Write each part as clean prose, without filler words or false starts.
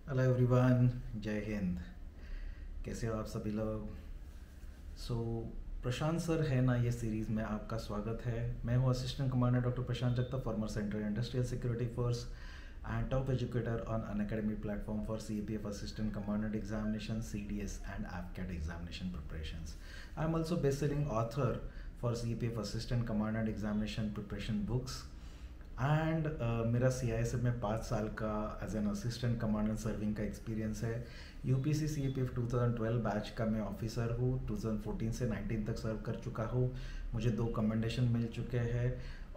Hello everyone, जय हिंद। कैसे हो आप सभी लोग? सो प्रशांत सर है ना, ये सीरीज़ में आपका स्वागत है। मैं हूँ assistant commander doctor Prashant Jagtap, farmer central industrial security force and top educator on Unacademy platform for CAPF Assistant Commandant Examination, CDS and AFCAT examination preparations. I am also best-selling author for CAPF Assistant Commandant Examination preparation books. And मेरा CISF में 5 साल का as an assistant commandant serving का experience है। UPC CAPF 2012 batch का मैं officer हूँ। 2014 से 19 तक सर्व कर चुका हूँ। मुझे 2 कमेंडेशन मिल चुके हैं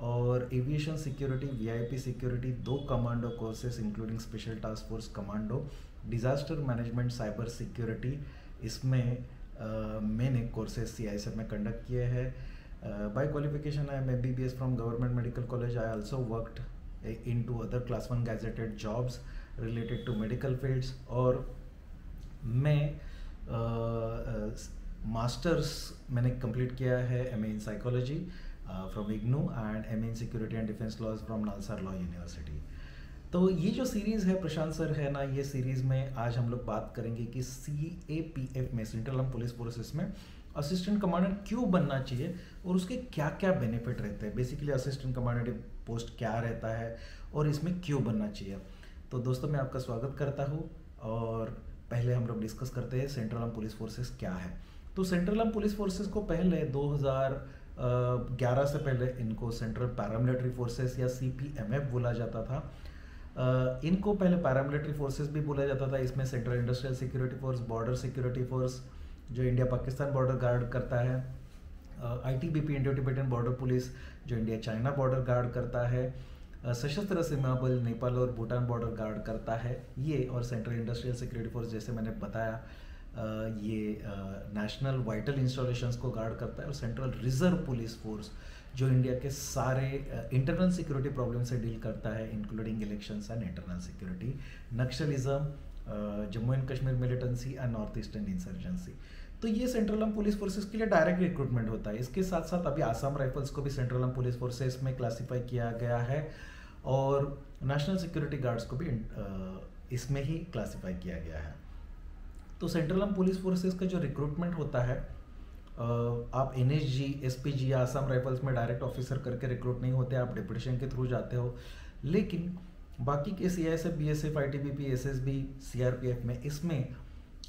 और aviation security, VIP security, 2 commando courses including special task force commando, disaster management, cyber security, इसमें मैंने कोर्सेस CISF में कंडक्ट किए हैं। By qualification, I am MBBS from Government Medical College. I also worked into other Class 1 gazetted jobs related to medical fields. और मैं masters मैंने complete किया है MA in Psychology from IGNOU and MA in Security and Defense Laws from NALSA law university. तो ये जो series है प्रशांत sir है ना, ये सीरीज़ में आज हम लोग बात करेंगे कि CAPF में, सेंट्रल आर्म पुलिस फोर्सेस में असिस्टेंट कमांडेंट क्यों बनना चाहिए और उसके क्या क्या बेनिफिट रहते हैं। बेसिकली असिस्टेंट कमांडेंट पोस्ट क्या रहता है और इसमें क्यों बनना चाहिए। तो दोस्तों, मैं आपका स्वागत करता हूँ और पहले हम लोग डिस्कस करते हैं सेंट्रल आर्म पुलिस फोर्सेस क्या है। तो सेंट्रल आर्म पुलिस फोर्सेस को पहले 2011 से पहले इनको सेंट्रल पैरामिलिट्री फोर्सेस या CPMF बोला जाता था। इनको पहले पैरामिलिट्री फोर्सेस भी बोला जाता था। इसमें central industrial security force, border security force जो इंडिया पाकिस्तान बॉर्डर गार्ड करता है, ITBP Indo Tibetan border police जो इंडिया चाइना बॉर्डर गार्ड करता है, सशस्त्र सीमा बल नेपाल और भूटान बॉर्डर गार्ड करता है ये, और सेंट्रल इंडस्ट्रियल सिक्योरिटी फोर्स जैसे मैंने बताया ये नेशनल वाइटल इंस्टॉलेशंस को गार्ड करता है, और सेंट्रल रिजर्व पुलिस फोर्स जो इंडिया के सारे इंटरनल सिक्योरिटी प्रॉब्लम से डील करता है including elections and internal security, Naxalism, Jammu and Kashmir militancy and north eastern insurgency. तो ये सेंट्रल आर्म पुलिस फोर्सेस के लिए डायरेक्ट रिक्रूटमेंट होता है। इसके साथ साथ अभी आसाम राइफल्स को भी सेंट्रल आर्म पुलिस फोर्सेस में क्लासिफाई किया गया है और नेशनल सिक्योरिटी गार्ड्स को भी इसमें ही क्लासिफाई किया गया है। तो सेंट्रल आर्म पुलिस फोर्सेस का जो रिक्रूटमेंट होता है, आप NSG, SPG या आसाम राइफल्स में डायरेक्ट ऑफिसर करके रिक्रूट नहीं होते, आप डिप्यूटेशन के थ्रू जाते हो। लेकिन बाकी के CISF, BSF, ITBP, SSB, CRPF में, इसमें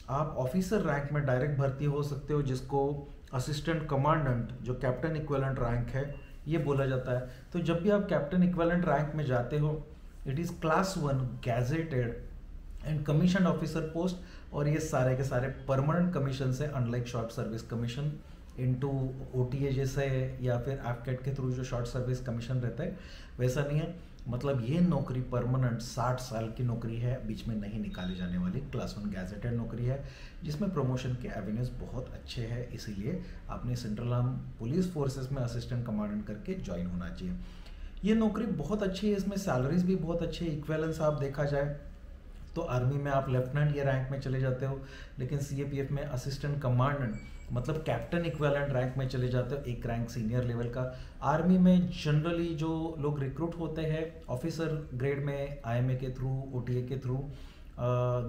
आप ऑफिसर रैंक में डायरेक्ट भर्ती हो सकते हो, जिसको असिस्टेंट कमांडेंट जो कैप्टन इक्विवेलेंट रैंक है ये बोला जाता है। तो जब भी आप कैप्टन इक्विवेलेंट रैंक में जाते हो, it is Class 1 gazetted and commission officer post, और ये सारे के सारे परमानेंट कमीशन से, unlike short service commission into OTA जैसे या फिर AFCAT के थ्रू जो शॉर्ट सर्विस कमीशन रहता है वैसा नहीं है। मतलब ये नौकरी परमानेंट 60 साल की नौकरी है, बीच में नहीं निकाली जाने वाली Class 1 गैजेटेड नौकरी है, जिसमें प्रमोशन के एवेन्यूज बहुत अच्छे हैं। इसीलिए आपने सेंट्रल आर्म पुलिस फोर्सेस में असिस्टेंट कमांडेंट करके ज्वाइन होना चाहिए। ये नौकरी बहुत अच्छी है, इसमें सैलरीज भी बहुत अच्छी है। इक्वेलेंस आप देखा जाए तो आर्मी में आप लेफ्टिनेंट ये रैंक में चले जाते हो, लेकिन CAPF में असिस्टेंट कमांडेंट मतलब कैप्टन इक्विवेलेंट रैंक में चले जाते हो, एक रैंक सीनियर लेवल का। आर्मी में जनरली जो लोग रिक्रूट होते हैं ऑफिसर ग्रेड में IMA के थ्रू, OTA के through,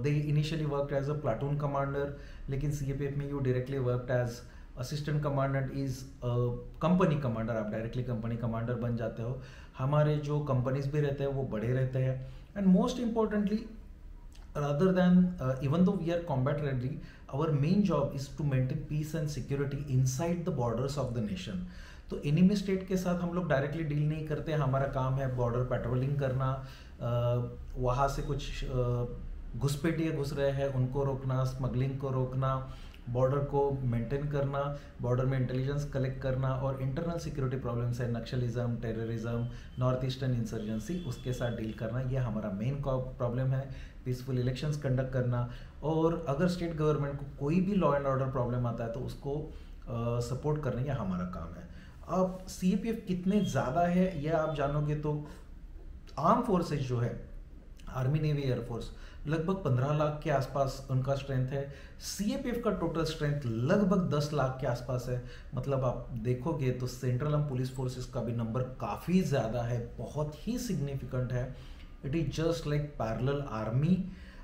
they initially worked as a platoon commander, लेकिन CAPF में you directly worked as assistant commandant is company commander, आप डायरेक्टली कंपनी कमांडर बन जाते हो। हमारे जो कंपनीज भी रहते हैं वो बड़े रहते हैं, and most importantly, rather than even though we are combat ready, our main job is to maintain peace and security inside the borders of the nation. तो एनिमी स्टेट के साथ हम लोग डायरेक्टली डील नहीं करते। हमारा काम है बॉर्डर पेट्रोलिंग करना, वहाँ से कुछ घुसपैठिए घुस रहे हैं उनको रोकना, स्मगलिंग को रोकना, बॉर्डर को मेंटेन करना, बॉर्डर में इंटेलिजेंस कलेक्ट करना, और इंटरनल सिक्योरिटी प्रॉब्लम्स है Naxalism, terrorism, north eastern insurgency, उसके साथ डील करना, ये हमारा मेन प्रॉब्लम है। पीसफुल इलेक्शंस कंडक्ट करना, और अगर स्टेट गवर्नमेंट को कोई भी लॉ एंड ऑर्डर प्रॉब्लम आता है तो उसको सपोर्ट करना, ये हमारा काम है। अब CAPF कितने ज़्यादा है ये आप जानोगे तो आर्म फोर्सेज जो है, आर्मी, नेवी, एयरफोर्स, लगभग 15 लाख के आसपास उनका स्ट्रेंथ है। CAPF का टोटल स्ट्रेंथ लगभग 10 लाख के आसपास है। मतलब आप देखोगे तो सेंट्रल आर्म पुलिस फोर्सेस का भी नंबर काफ़ी ज़्यादा है, बहुत ही सिग्निफिकेंट है। It is just like parallel army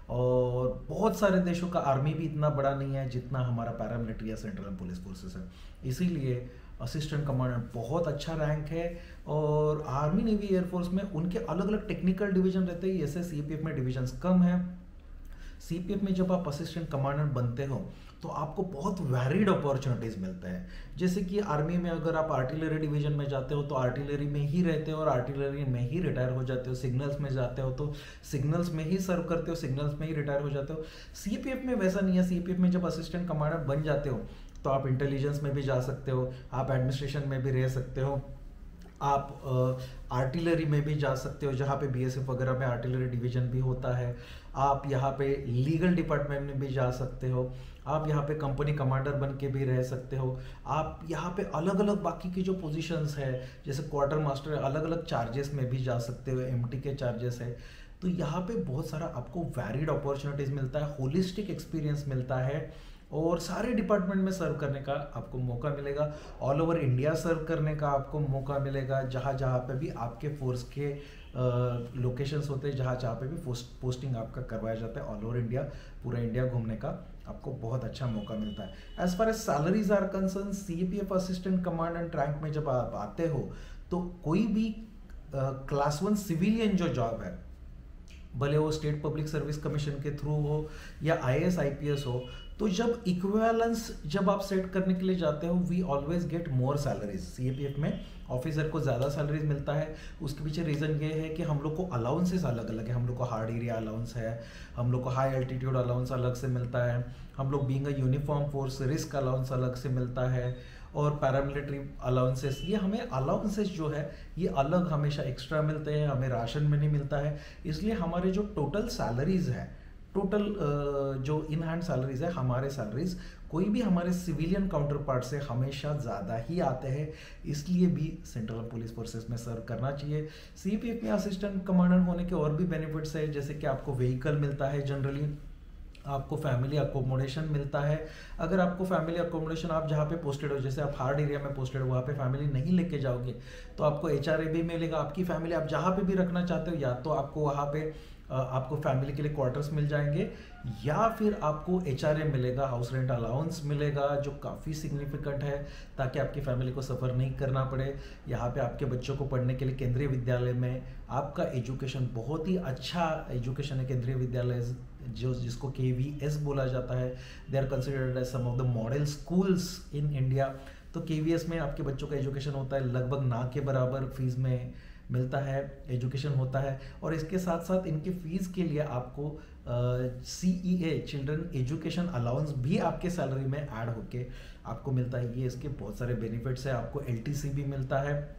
और बहुत सारे देशों का आर्मी भी इतना बड़ा नहीं है जितना हमारा पैरामिलिट्री या सेंट्रल पुलिस फोर्सेस है, इसीलिए असिस्टेंट कमांडेंट बहुत अच्छा रैंक है। और आर्मी नेवी एयरफोर्स में उनके अलग अलग टेक्निकल डिवीजन रहते हैं, जैसे सीपीएफ में डिविजन्स कम है। सीपीएफ में जब आप असिस्टेंट कमांडेंट बनते हो तो आपको बहुत वैरिड अपॉर्चुनिटीज़ मिलते हैं। जैसे कि आर्मी में अगर आप आर्टिलरी डिवीजन में जाते हो तो आर्टिलरी में ही रहते हो और आर्टिलरी में ही रिटायर हो जाते हो। सिग्नल्स में जाते हो तो सिग्नल्स में ही सर्व करते हो, सिग्नल्स में ही रिटायर हो जाते हो। सीपीएफ में वैसा नहीं है। सीपीएफ में जब असिस्टेंट कमांडेंट बन जाते हो तो आप इंटेलिजेंस में भी जा सकते हो, आप एडमिनिस्ट्रेशन में भी रह सकते हो, आप आर्टिलरी में भी जा सकते हो जहाँ पे बीएसएफ वगैरह में आर्टिलरी डिवीजन भी होता है। आप यहाँ पे लीगल डिपार्टमेंट में भी जा सकते हो, आप यहाँ पे कंपनी कमांडर बन के भी रह सकते हो। आप यहाँ पे अलग अलग बाकी की जो पोजीशंस है जैसे क्वार्टर मास्टर, अलग अलग चार्जेस में भी जा सकते हो, एमटी के चार्जेस है। तो यहाँ पे बहुत सारा आपको वैरिड अपॉर्चुनिटीज़ मिलता है, होलिस्टिक एक्सपीरियंस मिलता है और सारे डिपार्टमेंट में सर्व करने का आपको मौका मिलेगा। ऑल ओवर इंडिया सर्व करने का आपको मौका मिलेगा, जहाँ जहाँ पे भी आपके फोर्स के लोकेशंस होते हैं, जहाँ जहाँ पे भी पोस्टिंग आपका करवाया जाता है। ऑल ओवर इंडिया, पूरा इंडिया घूमने का आपको बहुत अच्छा मौका मिलता है। As far as salaries are concern, CPF assistant commandant rank में जब आप आते हो तो कोई भी क्लास 1 सिविलियन जो जॉब है, भले वो स्टेट पब्लिक सर्विस कमीशन के थ्रू हो या आईएएस आईपीएस हो, तो जब इक्विवेलेंस जब आप सेट करने के लिए जाते हो, we always get more salaries. CPF में ऑफिसर को ज़्यादा सैलरीज मिलता है। उसके पीछे रीज़न ये है कि हम लोग को अलाउंसेस अलग अलग है। हम लोग को हार्ड एरिया अलाउंस है, हम लोग को हाई एल्टीट्यूड अलाउंस अलग से मिलता है, हम लोग being a uniform force risk allowance अलग से मिलता है, और पैरामिलिट्री अलाउंसेस, ये हमें अलाउंसेस जो है ये अलग हमेशा एक्स्ट्रा मिलते हैं, हमें राशन में नहीं मिलता है। इसलिए हमारे जो टोटल सैलरीज है, टोटल जो इन हैंड सैलरीज है, हमारे सैलरीज कोई भी हमारे सिविलियन काउंटर पार्ट से हमेशा ज़्यादा ही आते हैं। इसलिए भी सेंट्रल पुलिस फोर्सेस में सर्व करना चाहिए। सीपीएफ में असिस्टेंट कमांडेंट होने के और भी बेनिफिट्स है, जैसे कि आपको व्हीकल मिलता है, जनरली आपको फैमिली अकोमोडेशन मिलता है। अगर आपको फैमिली अकोमोडेशन, आप जहाँ पे पोस्टेड हो, जैसे आप हार्ड एरिया में पोस्टेड हो, वहाँ पे फैमिली नहीं लेके जाओगे तो आपको एचआरए भी मिलेगा। आपकी फैमिली आप जहाँ पे भी रखना चाहते हो, या तो आपको वहाँ पे आपको फैमिली के लिए क्वार्टर्स मिल जाएंगे, या फिर आपको एचआरए मिलेगा, हाउस रेंट अलाउंस मिलेगा, जो काफ़ी सिग्निफिकेंट है, ताकि आपकी फैमिली को सफ़र नहीं करना पड़े। यहाँ पे आपके बच्चों को पढ़ने के लिए केंद्रीय विद्यालय में आपका एजुकेशन बहुत ही अच्छा एजुकेशन है। केंद्रीय विद्यालय जो जिसको केवीएस बोला जाता है, they are considered as some of the model schools in India. तो केवीएस में आपके बच्चों का एजुकेशन होता है, लगभग ना के बराबर फीस में मिलता है, एजुकेशन होता है। और इसके साथ साथ इनके फीस के लिए आपको CEA चिल्ड्रन एजुकेशन अलाउंस भी आपके सैलरी में ऐड होके आपको मिलता है। ये इसके बहुत सारे बेनिफिट्स है। आपको LTC भी मिलता है,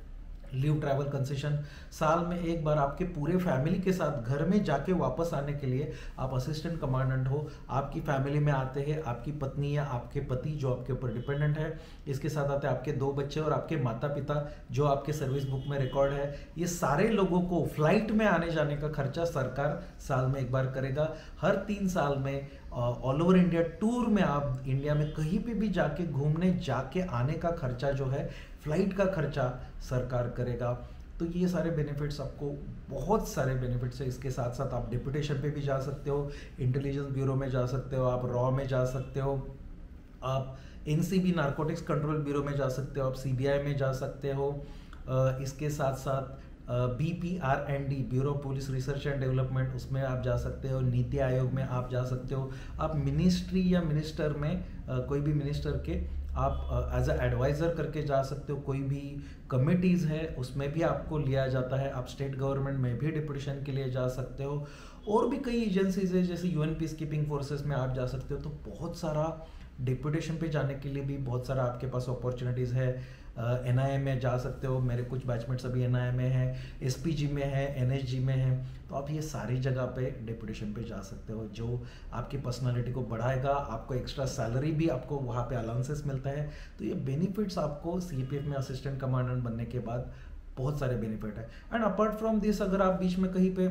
लीव ट्रैवल कंसेशन। साल में एक बार आपके पूरे फैमिली के साथ घर में जाके वापस आने के लिए, आप असिस्टेंट कमांडेंट हो, आपकी फैमिली में आते हैं आपकी पत्नी या आपके पति जो आपके ऊपर डिपेंडेंट है, इसके साथ आते हैं आपके 2 बच्चे और आपके माता पिता जो आपके सर्विस बुक में रिकॉर्ड है। ये सारे लोगों को फ्लाइट में आने जाने का खर्चा सरकार साल में एक बार करेगा। हर 3 साल में ऑल ओवर इंडिया टूर में आप इंडिया में कहीं पे भी जाके घूमने जाके आने का खर्चा जो है, फ्लाइट का खर्चा सरकार करेगा। तो ये सारे बेनिफिट्स, आपको बहुत सारे बेनिफिट्स है। इसके साथ साथ आप डिप्यूटेशन पे भी जा सकते हो, इंटेलिजेंस ब्यूरो में जा सकते हो, आप रॉ में जा सकते हो, आप NCB नारकोटिक्स कंट्रोल ब्यूरो में जा सकते हो, आप CBI में जा सकते हो। इसके साथ साथ BPRND bureau police research and development, उसमें आप जा सकते हो। नीति आयोग में आप जा सकते हो। आप मिनिस्ट्री या मिनिस्टर में कोई भी मिनिस्टर के आप एज अ एडवाइज़र करके जा सकते हो। कोई भी कमिटीज़ है उसमें भी आपको लिया जाता है। आप स्टेट गवर्नमेंट में भी डिप्यूटेशन के लिए जा सकते हो। और भी कई एजेंसीज है, जैसे UN पीस कीपिंग फोर्सेस में आप जा सकते हो। तो बहुत सारा डिप्यूटेशन पे जाने के लिए भी बहुत सारा आपके पास अपॉर्चुनिटीज़ है। NIA में जा सकते हो, मेरे कुछ बैचमेट्स अभी NIA में है, SPG में है, NSG में है। तो आप ये सारी जगह पे डिप्यूटेशन पे जा सकते हो, जो आपकी पर्सनालिटी को बढ़ाएगा। आपको एक्स्ट्रा सैलरी भी, आपको वहाँ पे अलाउंसेस मिलता है। तो ये बेनिफिट्स आपको CPF में असिस्टेंट कमांडेंट बनने के बाद बहुत सारे बेनिफिट है। एंड अपार्ट फ्रॉम दिस, अगर आप बीच में कहीं पे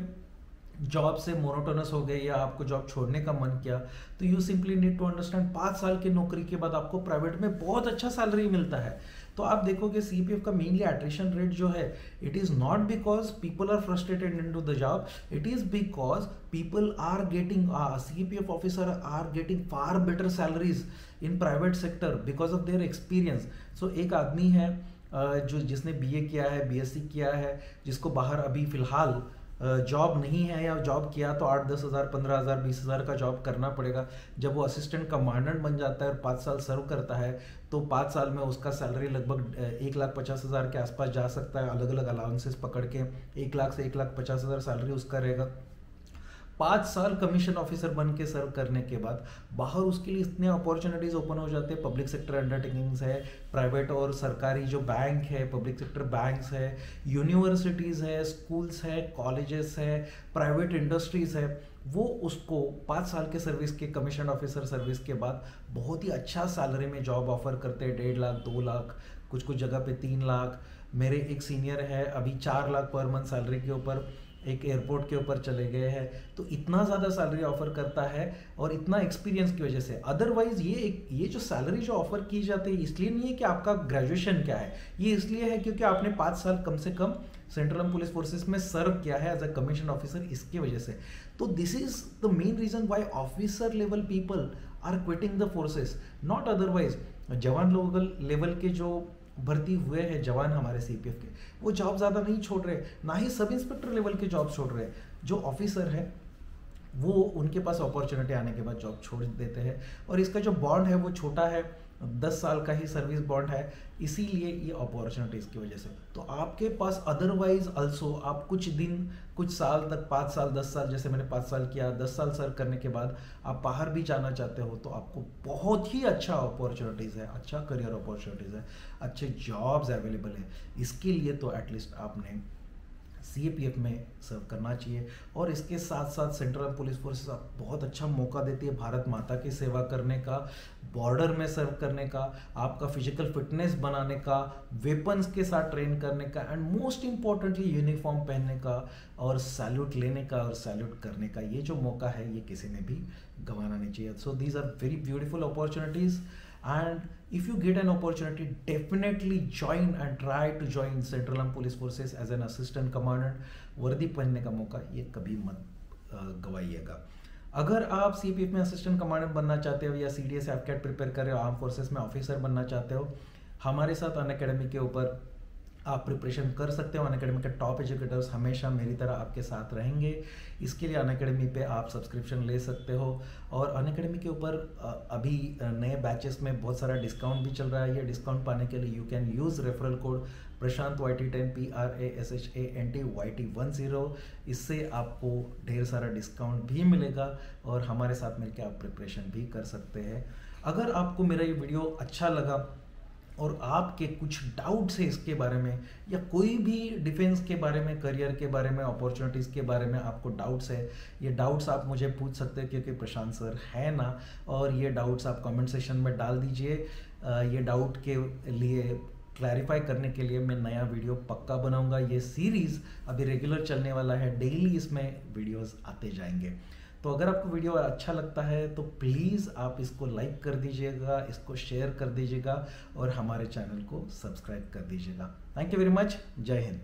जॉब से मोनोटोनस हो गए या आपको जॉब छोड़ने का मन किया, तो you simply need to understand 5 साल की नौकरी के बाद आपको प्राइवेट में बहुत अच्छा सैलरी मिलता है। तो आप देखोगे सीपीएफ का मेनली एट्रिशन रेट जो है, it is not because people are frustrated into the job, it is because people are getting, CPF officer are getting far better salaries in private sector because of their experience. So एक आदमी है जो जिसने BA किया है, BSc किया है, जिसको बाहर अभी फिलहाल जॉब नहीं है या जॉब किया तो 8-10 हज़ार, 15 हज़ार, 20 हज़ार का जॉब करना पड़ेगा। जब वो असिस्टेंट कमांडेंट बन जाता है और 5 साल सर्व करता है, तो 5 साल में उसका सैलरी लगभग 1,50,000 के आसपास जा सकता है। अलग अलग अलाउंसेस पकड़ के 1 लाख से 1,50,000 सैलरी उसका रहेगा। 5 साल कमीशन ऑफिसर बन के सर्व करने के बाद बाहर उसके लिए इतने अपॉर्चुनिटीज ओपन हो जाते हैं। पब्लिक सेक्टर अंडरटेकिंग्स है, प्राइवेट और सरकारी जो बैंक है, पब्लिक सेक्टर बैंक्स है, यूनिवर्सिटीज़ है, स्कूल्स है, कॉलेजेस है, प्राइवेट इंडस्ट्रीज है, वो उसको 5 साल के सर्विस के कमीशन ऑफिसर सर्विस के बाद बहुत ही अच्छा सैलरी में जॉब ऑफर करते हैं। 1.5 लाख, 2 लाख, कुछ कुछ जगह पे 3 लाख। मेरे एक सीनियर है अभी 4 लाख पर मंथ सैलरी के ऊपर एक एयरपोर्ट के ऊपर चले गए हैं। तो इतना ज़्यादा सैलरी ऑफर करता है और इतना एक्सपीरियंस की वजह से। अदरवाइज ये जो सैलरी जो ऑफर की जाती है, इसलिए नहीं है कि आपका ग्रेजुएशन क्या है, ये इसलिए है क्योंकि आपने 5 साल कम से कम सेंट्रल आर्म पुलिस फोर्सेस में सर्व किया है एज अ कमीशन ऑफिसर, इसकी वजह से। तो this is the main reason why officer level people are quitting the forces, not otherwise. जवान लोग लेवल के जो भर्ती हुए हैं जवान हमारे सीपीएफ के, वो जॉब ज़्यादा नहीं छोड़ रहे, ना ही सब इंस्पेक्टर लेवल के जॉब छोड़ रहे। जो ऑफिसर है वो उनके पास अपॉर्चुनिटी आने के बाद जॉब छोड़ देते हैं। और इसका जो बॉन्ड है वो छोटा है, 10 साल का ही सर्विस बॉन्ड है, इसीलिए ये अपॉर्चुनिटीज की वजह से। तो आपके पास अदरवाइज अल्सो आप कुछ दिन, कुछ साल तक, 5 साल, 10 साल, जैसे मैंने 5 साल किया, 10 साल सर्व करने के बाद आप बाहर भी जाना चाहते हो, तो आपको बहुत ही अच्छा अपॉर्चुनिटीज़ है, अच्छा करियर अपॉर्चुनिटीज़ है, अच्छे जॉब्स अवेलेबल है। इसके लिए तो एटलीस्ट आपने सीएपीएफ में सर्व करना चाहिए। और इसके साथ साथ सेंट्रल पुलिस फोर्सेस आप बहुत अच्छा मौका देती है भारत माता की सेवा करने का, बॉर्डर में सर्व करने का, आपका फिजिकल फिटनेस बनाने का, वेपन्स के साथ ट्रेन करने का, एंड मोस्ट इम्पॉर्टेंटली यूनिफॉर्म पहनने का और सैल्यूट लेने का और सैल्यूट करने का। ये जो मौका है ये किसी ने भी गंवाना नहीं चाहिए। So these are very beautiful opportunities, and if you get an opportunity, definitely join and try to join Central Armed Police Forces as an assistant commandant। वर्दी पहनने का मौका ये कभी मत गवाइएगा। अगर आप सीपीएफ में असिस्टेंट कमांडेंट बनना चाहते हो या सीडीएस एफकेट प्रिपेयर कर रहे हो, आर्म फोर्सेस में ऑफिसर बनना चाहते हो, हमारे साथ अनअकैडमी के ऊपर आप प्रिपरेशन कर सकते हो। अनअकैडमी के टॉप एजुकेटर्स हमेशा मेरी तरह आपके साथ रहेंगे। इसके लिए अनअकैडमी पे आप सब्सक्रिप्शन ले सकते हो। और अनअकैडमी के ऊपर अभी नए बैचेस में बहुत सारा डिस्काउंट भी चल रहा है। ये डिस्काउंट पाने के लिए you can use referral code Prashant YT10 PRASHANT YT10। इससे आपको ढेर सारा डिस्काउंट भी मिलेगा और हमारे साथ मिलकर आप प्रिपरेशन भी कर सकते हैं। अगर आपको मेरा ये वीडियो अच्छा लगा और आपके कुछ डाउट्स है इसके बारे में, या कोई भी डिफेंस के बारे में, करियर के बारे में, अपॉर्चुनिटीज़ के बारे में आपको डाउट्स है, ये डाउट्स आप मुझे पूछ सकते हैं क्योंकि प्रशांत सर है ना। और ये डाउट्स आप कमेंट सेक्शन में डाल दीजिए। ये डाउट के लिए क्लैरिफाई करने के लिए मैं नया वीडियो पक्का बनाऊंगा। ये सीरीज़ अभी रेगुलर चलने वाला है, डेली इसमें वीडियोस आते जाएंगे। तो अगर आपको वीडियो अच्छा लगता है तो प्लीज़ आप इसको लाइक कर दीजिएगा, इसको शेयर कर दीजिएगा और हमारे चैनल को सब्सक्राइब कर दीजिएगा। Thank you very much. जय हिंद।